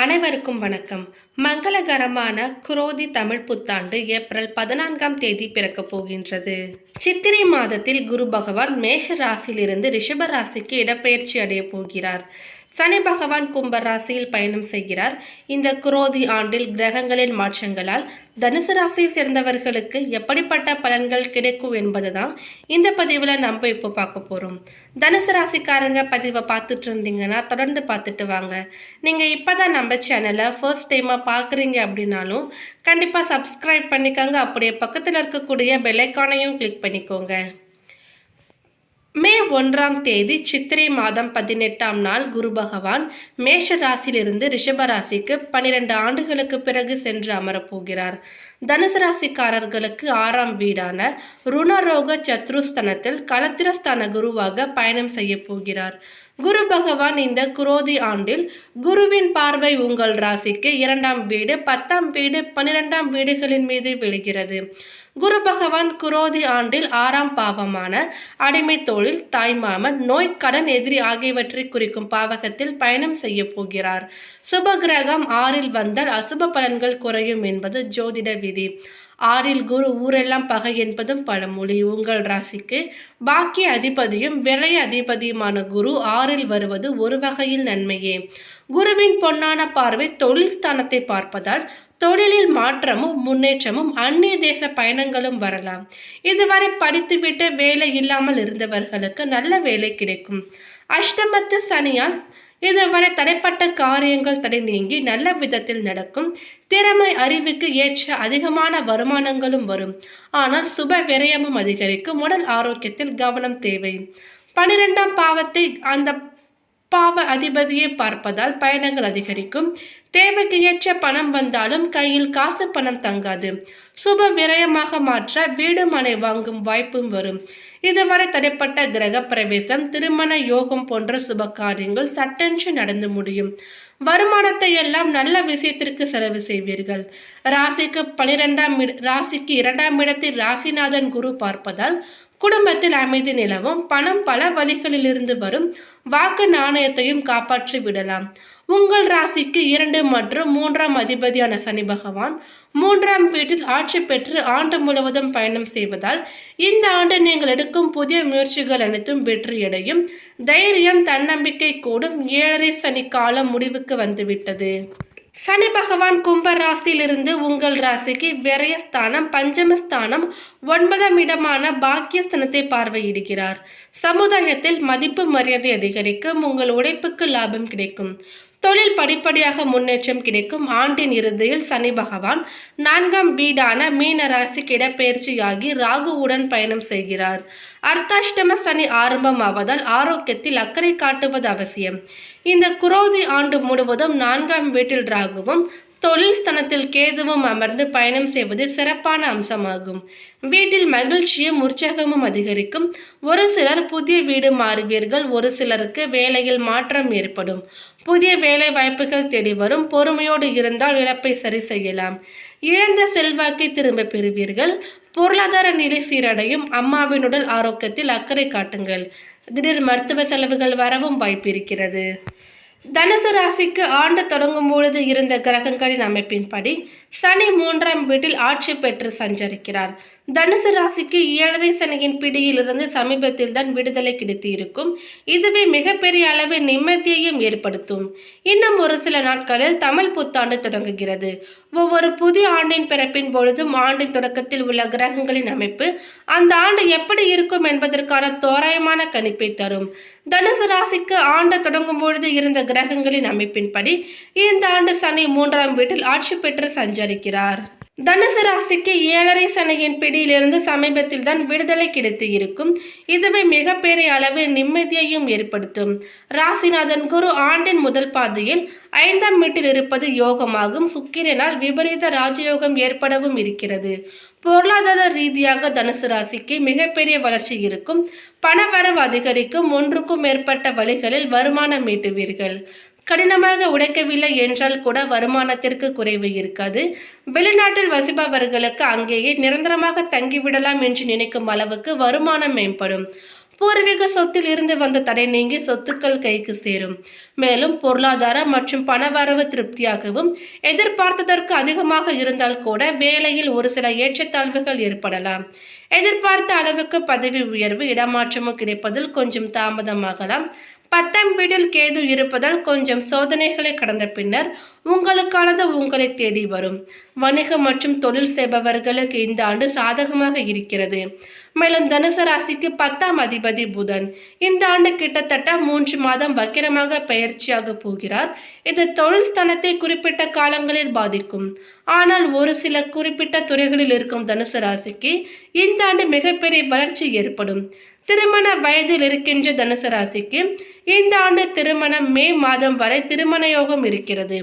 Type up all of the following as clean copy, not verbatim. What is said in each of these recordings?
அனைவருக்கும் வணக்கம். மங்களகரமான குரோதி தமிழ் புத்தாண்டு ஏப்ரல் 14ஆம் தேதி பிறக்கப் போகின்றது. சித்திரை மாதத்தில் குரு பகவான் மேஷ ராசியிலிருந்து ரிஷப ராசிக்கு இடப்பெயர்ச்சி அடைய போகிறார். சனி பகவான் கும்ப ராசியில் பயணம் செய்கிறார். இந்த குரோதி ஆண்டில் கிரகங்களின் மாற்றங்களால் தனுசு ராசியை சேர்ந்தவர்களுக்கு எப்படிப்பட்ட பலன்கள் கிடைக்கும் என்பதுதான் இந்த பதிவில் நம்ம இப்போ பார்க்க போகிறோம். தனுசு ராசிக்காரங்க பதிவை பார்த்துட்டு இருந்தீங்கன்னா தொடர்ந்து பார்த்துட்டு வாங்க. நீங்கள் இப்போ தான் நம்ம சேனலை ஃபர்ஸ்ட் டைமாக பார்க்குறீங்க அப்படின்னாலும் கண்டிப்பாக சப்ஸ்கிரைப் பண்ணிக்கோங்க. அப்படியே பக்கத்தில் இருக்கக்கூடிய பெல் ஐகானையும் கிளிக் பண்ணிக்கோங்க. மே 1ஆம் தேதி சித்திரை மாதம் 18ஆம் நாள் குரு பகவான் மேஷ ராசியிலிருந்து ரிஷப ராசிக்கு 12 ஆண்டுகளுக்கு பிறகு சென்று அமரப்போகிறார். தனுசு ராசிக்காரர்களுக்கு 6ஆம் வீடான ருணரோக சத்ருஸ்தானத்தில் களத்திரஸ்தான குருவாக பயணம் செய்ய போகிறார். குரு பகவான் இந்த குரோதி ஆண்டில் குருவின் பார்வை உங்கள் ராசிக்கு 2ஆம் வீடு, 10ஆம் வீடு, 12ஆம் வீடுகளின் மீது விழுகிறது. குரு பகவான் குரோதி ஆண்டில் 6ஆம் பாவமான அடிமை தொழில், தாய்மாமன், நோய், கடன், எதிரி ஆகியவற்றை குறிக்கும் பாவகத்தில் பயணம் செய்ய போகிறார். சுப கிரகம் 6இல் வந்தால் அசுப பலன்கள் குறையும் என்பது ஜோதிட விதி. 6இல் குரு ஊரெல்லாம் பகை என்பதும் பழமொழி. உங்கள் ராசிக்கு பாக்கிய அதிபதியும் விரய அதிபதியுமான குரு 6இல் வருவது ஒரு வகையில் நன்மையே. குருவின் பொன்னான பார்வை தொழில் ஸ்தானத்தை பார்ப்பதால் தொழிலில் மாற்றமும் முன்னேற்றமும் அந்நிய தேச பயணங்களும் வரலாம். இதுவரை படித்துவிட்டு வேலை இல்லாமல் இருந்தவர்களுக்கு நல்ல வேலை கிடைக்கும். அஷ்டமத்து சனியால் இதுவரை தடைப்பட்ட காரியங்கள் தடை நீங்கி நல்ல விதத்தில் நடக்கும். திறமை அறிவுக்கு ஏற்ற அதிகமான வருமானங்களும் வரும். ஆனால் சுப விரயமும் அதிகரிக்கும். உடல் ஆரோக்கியத்தில் கவனம் தேவை. 12ஆம் பாவத்தை அந்த பாவ அதிபதியை பார்ப்பதால் பயணங்கள் அதிகரிக்கும். தேவைக்கு ஏற்ற பணம் வந்தாலும் கையில் காசு பணம் தங்காது. சுப விரயமாக மாற்ற வீடு மனை வாங்கும் வாய்ப்பும் வரும். இதுவரை தடைப்பட்ட கிரக பிரவேசம், திருமண யோகம் போன்ற சுப காரியங்கள் சட்டென்று நடந்து முடியும். வருமானத்தை எல்லாம் நல்ல விஷயத்திற்கு செலவு செய்வீர்கள். ராசிக்கு 2ஆம் இடத்தில் ராசிநாதன் குரு பார்ப்பதால் குடும்பத்தில் அமைதி நிலவும். பணம் பல வழிகளிலிருந்து வரும். வாக்கு நாணயத்தையும் காப்பாற்றி விடலாம். உங்கள் ராசிக்கு 2 மற்றும் 3ஆம் அதிபதியான சனி பகவான் 3ஆம் வீட்டில் ஆட்சி பெற்று ஆண்டு முழுவதும் பயணம் செய்வதால் இந்த ஆண்டு நீங்கள் எடுக்கும் புதிய முயற்சிகள் அனைத்தும் வெற்றியடையும். தைரியம், தன்னம்பிக்கை கூடும். 7.5 சனி காலம் முடிவுக்கு வந்துவிட்டது. சனி பகவான் கும்ப ராசியிலிருந்து உங்கள் ராசிக்கு விரயஸ்தானம், பஞ்சமஸ்தானம், 9ஆம் இடமான பாக்கியஸ்தானத்தை பார்வையிடுகிறார். சமுதாயத்தில் மதிப்பு மரியாதை அதிகரிக்கும். உங்கள் உழைப்புக்கு லாபம் கிடைக்கும். தொழில் படிப்படியாக முன்னேற்றம் கிடைக்கும். ஆண்டின் இறுதியில் சனி பகவான் 4ஆம் வீடான மீன ராசிக்கு இடப்பெயர்ச்சியாகி ராகுவுடன் பயணம் செய்கிறார். அர்த்தாஷ்டம சனி ஆரம்பமாவதால் ஆரோக்கியத்தில் அக்கறை காட்டுவது அவசியம். இந்த குரோதி ஆண்டு முழுவதும் 4ஆம் வீட்டில் ராகுவும் தொழில் ஸ்தானத்தில் கேதுவும் அமர்ந்து பயணம் செய்வது சிறப்பான அம்சமாகும். வீட்டில் மகிழ்ச்சியும் உற்சாகமும் அதிகரிக்கும். ஒரு சிலர் புதிய வீடு மாறுவீர்கள். ஒரு சிலருக்கு வேலையில் மாற்றம் ஏற்படும். புதிய வேலை வாய்ப்புகள் தேடி வரும். பொறுமையோடு இருந்தால் இழப்பை சரி செய்யலாம். இழந்த செல்வாக்கை திரும்ப பெறுவீர்கள். பொருளாதார நிலை சீரடையும். அம்மாவின் உடல் ஆரோக்கியத்தில் அக்கறை காட்டுங்கள். திடீர் மருத்துவ செலவுகள் வரவும் வாய்ப்பிருக்கிறது. தனுசு ராசிக்கு ஆண்டு தொடங்கும் பொழுது இருந்த கிரகங்களின் அமைப்பின்படி சனி 3ஆம் வீட்டில் ஆட்சி பெற்று சஞ்சரிக்கிறார். தனுசு ராசிக்கு 7.5 சனியின் பிடியிலிருந்து சமீபத்தில் தான் விடுதலை கிடைத்து இருக்கும். இதுவே மிகப்பெரிய அளவு நிம்மதியையும் ஏற்படுத்தும். இன்னும் ஒரு சில நாட்களில் தமிழ் புத்தாண்டு தொடங்குகிறது. ஒவ்வொரு புதிய ஆண்டின் பிறப்பின் பொழுதும் ஆண்டின் தொடக்கத்தில் உள்ள கிரகங்களின் அமைப்பு அந்த ஆண்டு எப்படி இருக்கும் என்பதற்கான தோராயமான கணிப்பை தரும். தனுசு ராசிக்கு ஆண்டு தொடங்கும் பொழுது இருந்த கிரகங்களின் அமைப்பின்படி இந்த ஆண்டு சனி 3ஆம் வீட்டில் ஆட்சி பெற்று சஞ்சரிக்கிறார். தனுசு ராசிக்கு 7.5 சனியின் பிடியிலிருந்து சமீபத்தில் தான் விடுதலை கிடைத்து இருக்கும். இதுவே மிகப்பெரிய அளவு நிம்மதியையும் ஏற்படுத்தும். ராசிநாதன் குரு ஆண்டின் முதல் பாதையில் 5ஆம் வீட்டில் இருப்பது யோகமாகும். சுக்கிரனால் விபரீத ராஜயோகம் ஏற்படவும் இருக்கிறது. பொருளாதார ரீதியாக தனுசு ராசிக்கு மிகப்பெரிய வளர்ச்சி இருக்கும். பணவரவு அதிகரிக்கும். ஒன்றுக்கும் மேற்பட்ட வழிகளில் வருமானம் ஈட்டுவீர்கள். கடினமாக உழைக்கவில்லை என்றால் கூட வருமானத்திற்கு குறைவு இருக்காது. வெளிநாட்டில் வசிப்பவர்களுக்கு அங்கேயே நிரந்தரமாக தங்கிவிடலாம் என்று நினைக்கும் அளவுக்கு வருமானம் மேம்படும். பூர்வீக சொத்தில் இருந்து வந்த தடை நீங்கி சொத்துக்கள் கைக்கு சேரும். மேலும் பொருளாதார மற்றும் பணவரவு திருப்தியாகவும் எதிர்பார்த்ததற்கு அதிகமாக இருந்தால் கூட வேலையில் ஒரு சில ஏற்றத்தாழ்வுகள் ஏற்படலாம். எதிர்பார்த்த அளவுக்கு பதவி உயர்வு இடமாற்றமும் கிடைப்பதில் கொஞ்சம் தாமதமாகலாம். 10ஆம் வீட்டில் கேது இருப்பதால் கொஞ்சம் சோதனைகளை கடந்த பின்னர் உங்களுக்கானது உங்களை தேடி வரும். வணிகம் மற்றும் தொழில் செய்பவர்களுக்கு இந்த ஆண்டு சாதகமாக இருக்கிறது. மேலும் தனுசு ராசிக்கு 10ஆம் அதிபதி புதன் இந்த ஆண்டு கிட்டத்தட்ட 3 மாதம் வக்கிரமாக பயிற்சியாக போகிறார். இது தொழில் ஸ்தானத்தை குறிப்பிட்ட காலங்களில் பாதிக்கும். ஆனால் ஒரு சில குறிப்பிட்ட துறைகளில் இருக்கும் தனுசு ராசிக்கு இந்த ஆண்டு மிகப்பெரிய வளர்ச்சி ஏற்படும். திருமண வயதில் இருக்கின்ற தனுசு ராசிக்கு இந்த ஆண்டு திருமணம் மே மாதம் வரை திருமண யோகம் இருக்கிறது.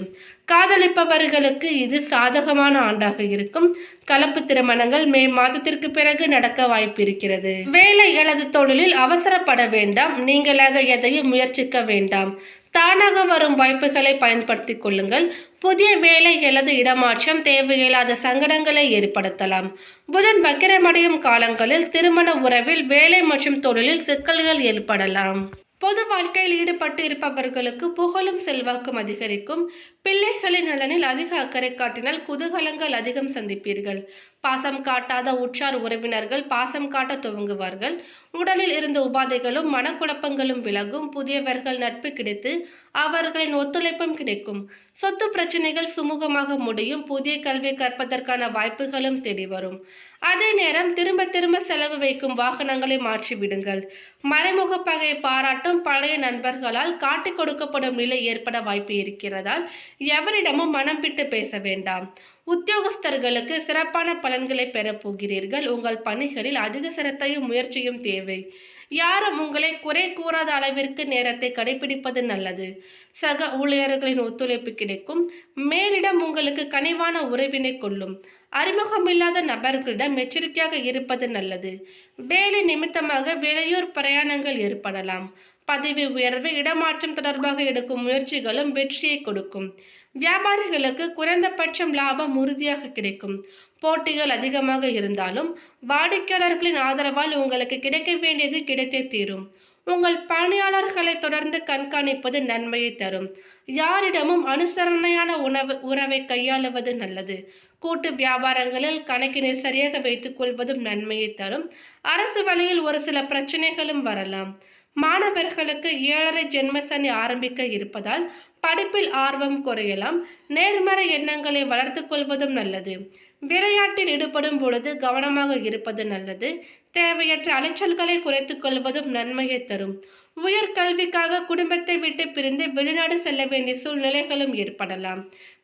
காதலிப்பவர்களுக்கு இது சாதகமான ஆண்டாக இருக்கும். கலப்பு திருமணங்கள் மே மாதத்திற்கு பிறகு நடக்க வாய்ப்பு இருக்கிறது. வேலை அல்லது தொழிலில் அவசரப்பட வேண்டாம். நீங்களாக எதையும் முயற்சிக்க வேண்டாம். தானாக வரும் வாய்ப்புகளை பயன்படுத்திக் கொள்ளுங்கள். புதிய வேலை அல்லது இடமாற்றம் தேவையில்லாத சங்கடங்களை ஏற்படுத்தலாம். புதன் வக்கிரமடையும் காலங்களில் திருமண உறவில், வேலை மற்றும் தொழிலில் சிக்கல்கள் ஏற்படலாம். பொது வாழ்க்கையில் ஈடுபட்டு இருப்பவர்களுக்கு புகழும் செல்வாக்கும் அதிகரிக்கும். பிள்ளைகளின் நலனில் அதிக அக்கறை காட்டினால் குதூகலங்கள் அதிகம் சந்திப்பீர்கள். பாசம் காட்டாத உற்றார் உறவினர்கள் பாசம் காட்ட துவங்குவார்கள். உடலில் இருந்த உபாதைகளும் மனக்குழப்பங்களும் விலகும். புதியவர்கள் நட்பு கிடைத்து அவர்களின் ஒத்துழைப்பும் கிடைக்கும். சொத்து பிரச்சனைகள் சுமூகமாக முடியும். புதிய கல்வி கற்பதற்கான வாய்ப்புகளும் தேடி வரும். அதே நேரம் திரும்ப திரும்ப செலவு வைக்கும் வாகனங்களை மாற்றிவிடுங்கள். மறைமுக பகை பாராட்டும் பழைய நண்பர்களால் காட்டிக் கொடுக்கப்படும் நிலை ஏற்பட வாய்ப்பு இருக்கிறதால் எவரிடமும் மனம் விட்டு பேச வேண்டாம். உத்தியோகஸ்தர்களுக்கு சிறப்பான பலன்களை பெறப் போகிறீர்கள். உங்கள் பணிகளில் அதிக சிரத்தையும் முயற்சியும் தேவை. யாரும் உங்களை குறை கூறாத அளவிற்கு நேரத்தை கடைபிடிப்பது நல்லது. சக ஊழியர்களின் ஒத்துழைப்பு கிடைக்கும். மேலிடம் உங்களுக்கு கனிவான உறவினை கொள்ளும். அறிமுகமில்லாத நபர்களிடம் எச்சரிக்கையாக இருப்பது நல்லது. வேலை நிமித்தமாக வெளியூர் பிரயாணங்கள் ஏற்படலாம். பதவி உயர்வு, இடமாற்றம் தொடர்பாக எடுக்கும் முயற்சிகளும் வெற்றியை கொடுக்கும். வியாபாரிகளுக்கு குறைந்தபட்சம் லாபம் உறுதியாக கிடைக்கும். போட்டிகள் அதிகமாக இருந்தாலும் வாடிக்கையாளர்களின் ஆதரவால் உங்களுக்கு கிடைக்க வேண்டியது கிடைத்தே தீரும். உங்கள் பணியாளர்களை தொடர்ந்து கண்காணிப்பது நன்மையை தரும். யாரிடமும் அனுசரணையான உறவை கையாளுவது நல்லது. கூட்டு வியாபாரங்களில் கணக்கினை சரியாக வைத்துக் கொள்வதும் நன்மையை தரும். அரசு வழியில் ஒரு சில பிரச்சனைகளும் வரலாம். மாணவர்களுக்கு 7.5 ஜென்ம சனி ஆரம்பிக்க இருப்பதால் படிப்பில் ஆர்வம் குறையலாம். நேர்மறை எண்ணங்களை வளர்த்து கொள்வதும் நல்லது. விளையாட்டில் ஈடுபடும் பொழுது கவனமாக இருப்பது நல்லது. தேவையற்ற அலைச்சல்களை குறைத்துக் கொள்வதும் நன்மையை தரும். உயர்கல்விக்காக குடும்பத்தை விட்டு பிரிந்து வெளிநாடு செல்ல வேண்டிய சூழ்நிலைகளும் ஏற்படலாம்.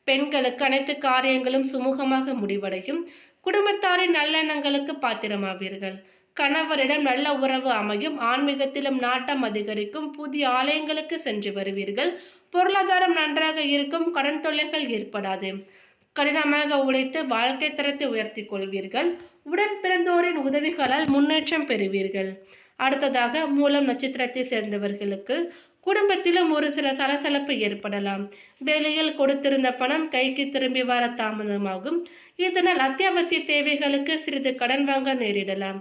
பெண்களுக்கு அனைத்து காரியங்களும் சுமூகமாக முடிவடையும். குடும்பத்தாரின் நல்லெண்ணங்களுக்கு பாத்திரமாவீர்கள். கணவரிடம் நல்ல உறவு அமையும். ஆன்மீகத்திலும் நாட்டம் அதிகரிக்கும். புதிய ஆலயங்களுக்கு சென்று வருவீர்கள். பொருளாதாரம் நன்றாக இருக்கும். கடன் தொல்லைகள் ஏற்படாது. கடினமாக உழைத்து வாழ்க்கை தரத்தை உயர்த்தி கொள்வீர்கள். உடன் பிறந்தோரின் உதவிகளால் முன்னேற்றம் பெறுவீர்கள். அடுத்ததாக மூலம் நட்சத்திரத்தை சேர்ந்தவர்களுக்கு குடும்பத்திலும் ஒரு சில சலசலப்பு ஏற்படலாம். வேலையில் கொடுத்திருந்த பணம் கைக்கு திரும்பி வர தாமதமாகும். இதனால் அத்தியாவசிய தேவைகளுக்கு சிறிது கடன் வாங்க நேரிடலாம்.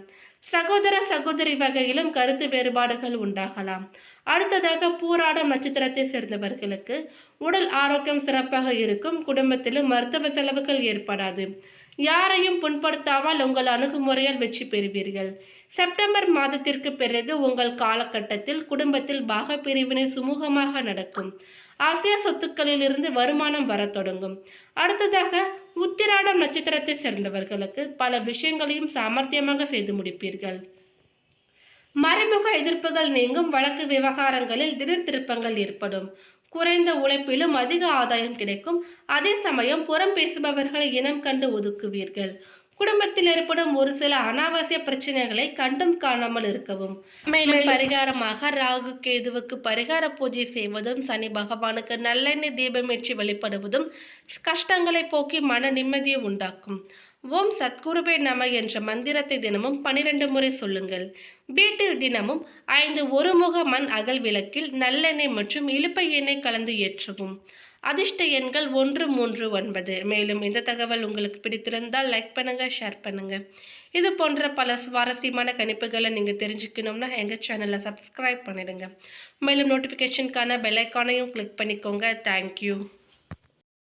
சகோதர சகோதரி வகையிலும் கருத்து வேறுபாடுகள் உண்டாகலாம். அடுத்ததாக பூராடம் நட்சத்திரத்தை சேர்ந்தவர்களுக்கு உடல் ஆரோக்கியம் சிறப்பாக இருக்கும். குடும்பத்திலும் மருத்துவ செலவுகள் ஏற்படாது. யாரையும் புண்படுத்தாமல் உங்கள் அணுகுமுறையால் வெற்றி பெறுவீர்கள். செப்டம்பர் மாதத்திற்கு பிறகு உங்கள் காலகட்டத்தில் குடும்பத்தில் பாக பிரிவினை சுமூகமாக நடக்கும். ஆசிய சொத்துக்களில் இருந்து வருமானம் வர தொடங்கும். அடுத்ததாக உத்திராடம் நட்சத்திரத்தை சேர்ந்தவர்களுக்கு பல விஷயங்களையும் சாமர்த்தியமாக செய்து முடிப்பீர்கள். மறைமுக எதிர்ப்புகள் நீங்கும். வழக்கு விவகாரங்களில் திடீர் திருப்பங்கள் ஏற்படும். குறைந்த உழைப்பிலும் அதிக ஆதாயம் கிடைக்கும். அதே சமயம் புறம் பேசுபவர்களை இனம் கண்டு ஒதுக்குவீர்கள். குடும்பத்தில் ஏற்படும் ஒரு சில அனாவசிய பிரச்சனைகளை கண்டும் காணாமல் இருக்கவும். மேலும் பரிகாரமாக ராகு கேதுவுக்கு பரிகார பூஜை செய்வதும், சனி பகவானுக்கு நல்லெண்ணெய் தீபமேற்றி வழிபடுவதும் கஷ்டங்களை போக்கி மன நிம்மதியை உண்டாக்கும். ஓம் சத்குருவே நம என்ற மந்திரத்தை தினமும் 12 முறை சொல்லுங்கள். வீட்டில் தினமும் 5 ஒருமுக மண் அகல் விளக்கில் நல்லெண்ணெய் மற்றும் இலுப்பை எண்ணெய் கலந்து ஏற்றவும். அதிர்ஷ்ட எண்கள் 139. மேலும் இந்த தகவல் உங்களுக்கு பிடித்திருந்தால் லைக் பண்ணுங்க, ஷேர் பண்ணுங்க. இது போன்ற பல சுவாரஸ்யமான கணிப்புகளை நீங்கள் தெரிஞ்சுக்கணும்னா எங்கள் சேனலை சப்ஸ்கிரைப் பண்ணிடுங்க. மேலும் நோட்டிஃபிகேஷனுக்கான பெல் ஐக்கானையும் கிளிக் பண்ணிக்கோங்க. தேங்க்யூ.